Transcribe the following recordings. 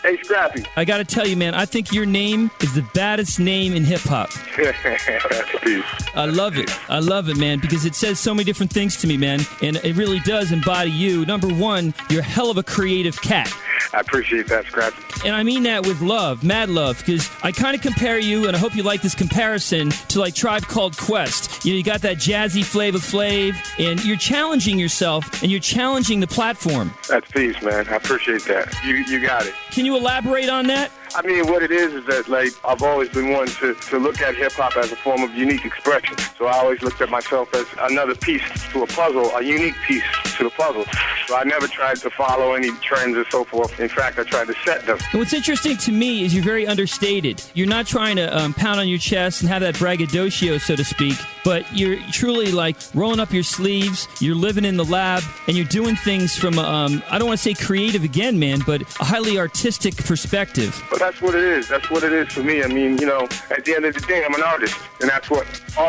Hey, Scrappy. I got to tell you, man, I think your name is the baddest name in hip-hop. I love it. I love it, man, because it says so many different things to me, man, and it really does embody you. Number one, you're a hell of a creative cat. I appreciate that, Scrappy. And I mean that with love, mad love, because I kind of compare you, and I hope you like this comparison, to like Tribe Called Quest. You know, you got that jazzy Flavor Flav, and you're challenging yourself, and you're challenging the platform. That's peace, man. I appreciate that. You got it. Can you elaborate on that? I mean, what it is that, like, I've always been one to look at hip-hop as a form of unique expression. So I always looked at myself as another piece to a puzzle, a unique piece to the puzzle. So I never tried to follow any trends or so forth. In fact, I tried to set them. And what's interesting to me is you're very understated. You're not trying to pound on your chest and have that braggadocio, so to speak, but you're truly, like, rolling up your sleeves, you're living in the lab, and you're doing things from, I don't want to say creative again, man, but a highly artistic perspective. But that's what it is. That's what it is for me. I mean, you know, at the end of the day, I'm an artist, and that's what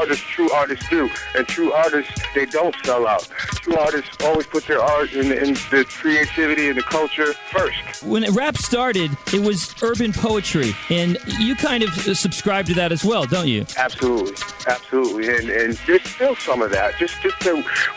true artists do. And true artists, they don't sell out. True artists always put their art in the creativity and the culture first. When rap started, it was urban poetry, and you kind of subscribe to that as well, don't you? Absolutely. Absolutely. And there's still some of that. Just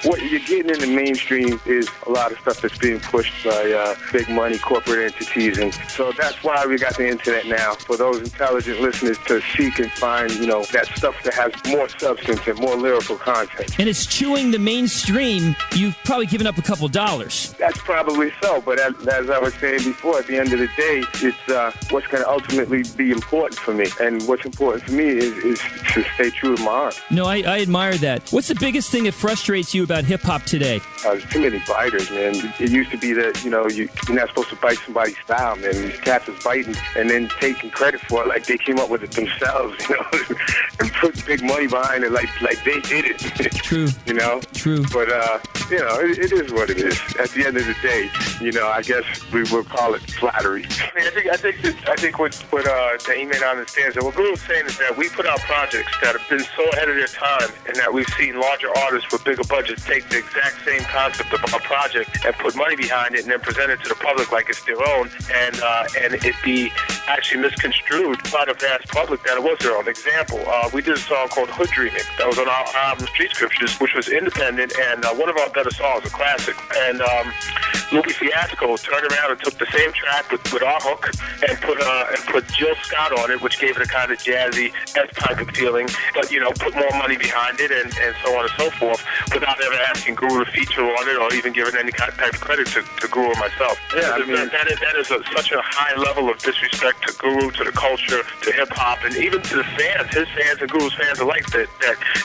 what you're getting in the mainstream is a lot of stuff that's being pushed by big money corporate entities. And so that's why we got the internet now, for those intelligent listeners to seek and find, you know, that stuff that has more substance and more lyrical content. And it's chewing the mainstream. You've probably given up a couple dollars. That's probably so, but as I was saying before, at the end of the day, it's what's going to ultimately be important for me. And what's important for me is to stay true to my art. No, I admire that. What's the biggest thing that frustrates you about hip-hop today? There's too many biters, man. It used to be that, you know, you're not supposed to bite somebody's style, man. These cats is biting and then taking credit for it like they came up with it themselves, you know, and put big money behind it like they did it. True. You know? True. But, you know, it is what it is. At the end of the day, you know, I guess we will call it flattery. I mean, I think what that he may not understand is that what Guru's saying is that we put out projects that have been so ahead of their time, and that we've seen larger artists with bigger budgets take the exact same concept of a project and put money behind it and then present it to the public like it's their own, and it be actually misconstrued by the vast public that it was their own. Example, we did a song called Hood Dreaming that was on our album Street Scriptures, which was independent and one of our better songs, a classic. And Louis Fiasco turned around and took the same track with our hook and put Jill Scott on it, which gave it a kind of jazzy S-type of feeling, but, you know, put more money behind it and so on and so forth, without ever asking Guru to feature on it or even giving any type of credit to Guru or myself. Yeah, I mean, that is such a high level of disrespect to Guru, to the culture, to hip-hop, and even to the fans, his fans and Guru's fans alike, that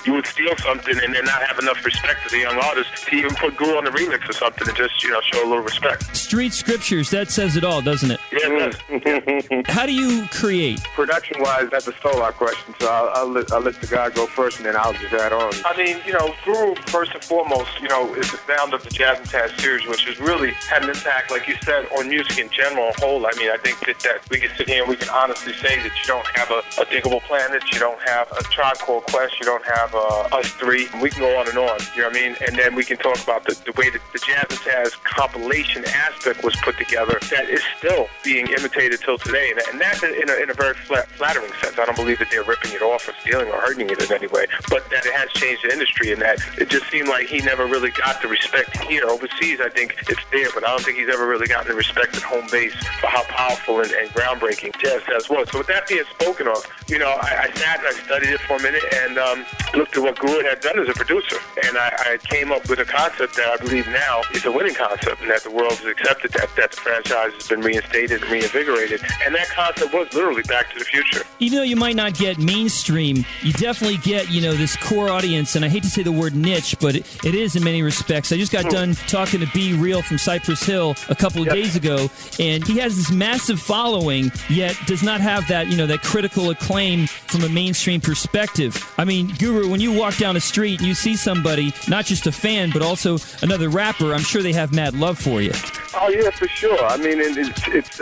you would steal something and then not have enough respect as a young artist to even put Guru on the remix or something and just, you know, show a little respect. Street Scriptures, that says it all, doesn't it? Yeah, it does. How do you create? Production-wise, that's a solo question, so I'll let the guy go first and then I'll just add on. I mean, you know, Guru, first and foremost, you know, is the founder of the Jazz and Taz series, which has really had an impact, like you said, on music in general, a whole. I mean, I think that we can sit here and we can honestly say that you don't have a Diggable Planet, you don't have a Tribe Called Quest, you don't have Us Three. We can go on and on, you know what I mean? And then we can talk about the way that the Jazz and Taz compilation aspect was put together that is still being imitated till today. And that's in a very flattering sense. I don't believe that they're ripping it off or stealing or hurting it in any way, but that it has changed the industry and that it just seemed like he never really got the respect here. Overseas, I think it's there, but I don't think he's ever really gotten the respect at home base for how powerful and groundbreaking Jazz Taz was. So with that being spoken of, you know, I sat and I studied it for a minute and looked at what Guru had done as a producer. And I came up with a concept that I believe now is a winning concept and that the world has accepted, that the franchise has been reinstated and reinvigorated. And that concept was literally Back to the Future. Even though you might not get mainstream, you definitely get, you know, this core audience, and I hate to say the word niche, but it is in many respects. I just got done talking to Be Real from Cypress Hill a couple of days ago, and he has this massive following, yet does not have that, you know, that critical acclaim from a mainstream perspective. I mean, Guru, when you walk down the street and you see somebody, not just a fan, but also another rapper, I'm sure they have mad love for you. Oh, yeah, for sure. I mean, it's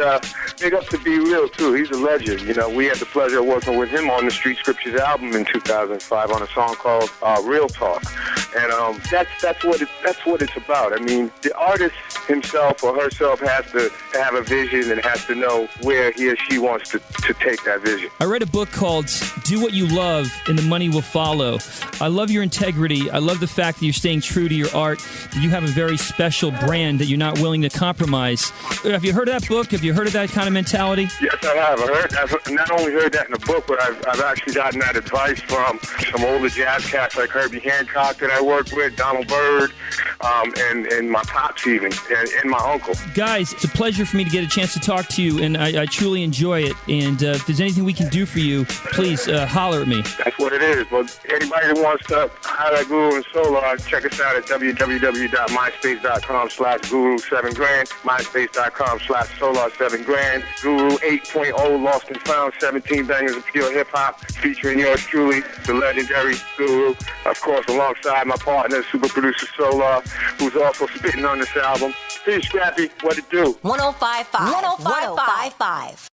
big up to Be Real, too. He's a legend. You know, we had the pleasure of working with him on the Street Scriptures album in 2005 on a song called Real Talk. And that's what it's about. I mean, the artist himself or herself has to have a vision and has to know where he or she wants to take that vision. I read a book called Do What You Love and the Money Will Follow. I love your integrity. I love the fact that you're staying true to your art. You have a very special brand that you're not willing to compromise. Have you heard of that book? Have you heard of that kind of mentality? Yes, I have. I've not only heard that in the book, but I've actually gotten that advice from some older jazz cats like Herbie Hancock that I worked with, Donald Byrd, and my pops even, and my uncle. Guys, it's a pleasure for me to get a chance to talk to you, and I truly enjoy it. And if there's anything we can do for you, please holler at me. That's what it is. But anybody that wants to holler at Guru and Solar, check us out at www.myspace.com/Guru7grand, myspace.com/Solar7grand, Guru 8.0 Lost and Found, 17 bangers of pure hip-hop, featuring yours truly, the legendary Guru, of course, alongside my partner, super producer Solar, who's also spitting on this album. Peace, Scrappy. What it do? 105.5. 105.5.